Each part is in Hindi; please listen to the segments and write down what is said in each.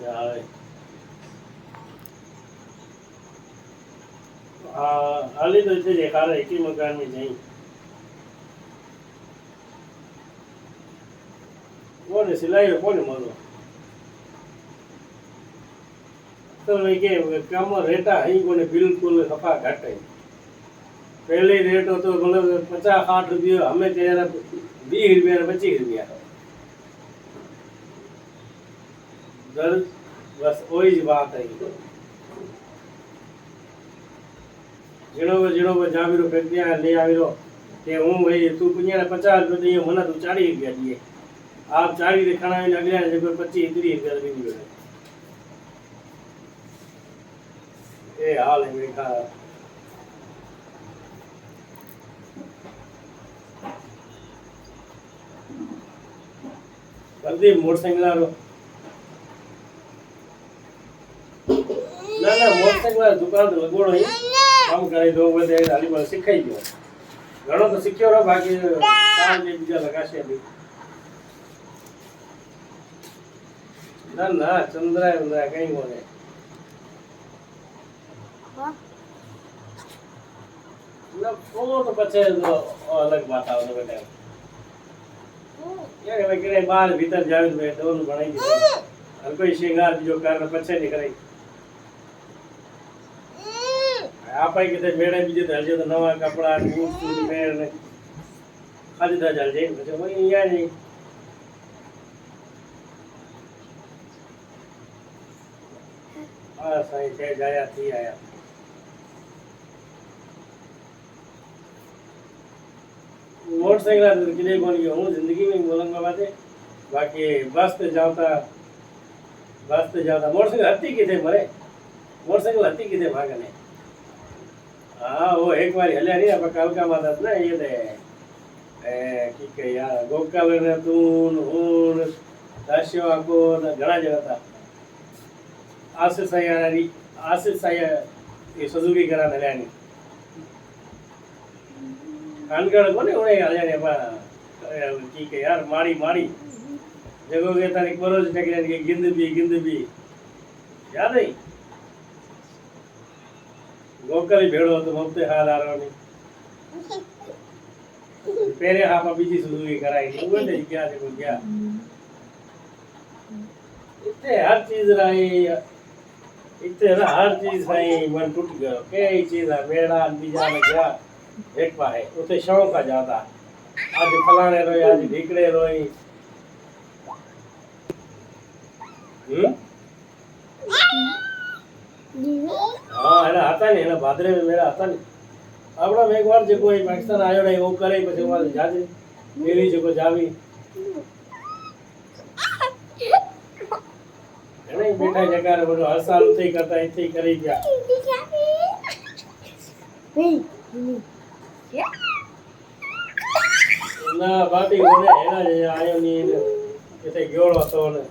જાય હાલી તો છે જે કારે એકી મકાન में नहीं कौन सिलाई कौन मरो तो मैं के काम रेटा है कोने बिल्कुल खपा घट है पहले रेट हो तो मतलब 50-60 रुपये हमें तेरा 20 रुपया 25 रुपया दर बस वही बात है जीणो जावीरो फैक्ट्रिया ले आवीरो के हूँ भाई तू पुण्या 50 रुपया दिए मना तू 40 रुपया दिए आप 40 दिखाना है अगले जगह 25-30 रुपया दी है ए हाल है मेरा जल्दी मोटरसाइकिल रो ना मोटरसाइकिल दुकान तो लगोड़ो है काम करे दो बजे हाली पर सिखाई गयो घणो तो सीख्यो रो बाकी काम जे बीजा लगाशे अभी ना चंद्राय बंदा कहीं कोने ना वो तो पछे तो अलग बात आवने बेटा ये मैं करे बाहर भीतर जावे तो दोनों बनाई दी हर कोई श्रृंगार जो कारण पछे नहीं करे आप ही किते मेड़े बीजे तो हजे तो नवा कपड़ा बूट सूट पहन ने खाली दा जल जे तो वही यहाँ नहीं हाँ सही से जाया थी आया मोटरसाइकिल किने कोन गयो हूँ जिंदगी में बोलंगा बाते बाकी बस पे जाता मोटरसाइकिल हत्ती किथे मरे मोटरसाइकिल हत्ती किथे भागने हाँ वो एक बार हल्या नहीं आप कल का बात ना ये दे की के यार गोकाल ने तून हून दाशियो को घणा जगह था आशीष साया ये सुजुकी करा हल्या नहीं कानगढ़ कोने होने हल्या ने बा की के यार माड़ी जगह के तारी बरोज टकरे के गिंद भी याद है गोकली भेड़ो तो मफ्ते हाल आ रहा नहीं पहले आप बीजी सुजुकी कराई नहीं वो नहीं क्या देखो क्या इतने हर चीज रही मन टूट गयो कई चीज है मेड़ा बीजा में गया एक पाए उते शौक का ज्यादा आज फलाने रोई आज ढीकड़े रोई हाँ है ना आता नहीं है ना भादरे में मेरा आता नहीं अपना में एक बार जो कोई पाकिस्तान आयो नहीं वो करे પછી મારે જાજે એવી જો જાવી એને બેઠા જગારે બધો હર સાલ ઉતઈ કરતા ઇતઈ કરી ગયા ના બાટી કોને એના જે આયો ની એટલે ગયોળો હતો ને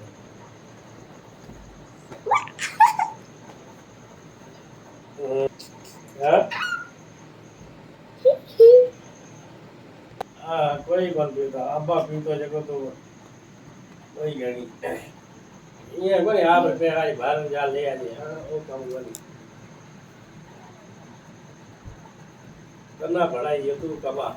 हाँ कोई कौन पीता अब्बा पीतो जगह तो कोई गणी ये कोई आप पे आई बाहर जा ले आ हां वो काम वाली करना पड़ा ये तू कमा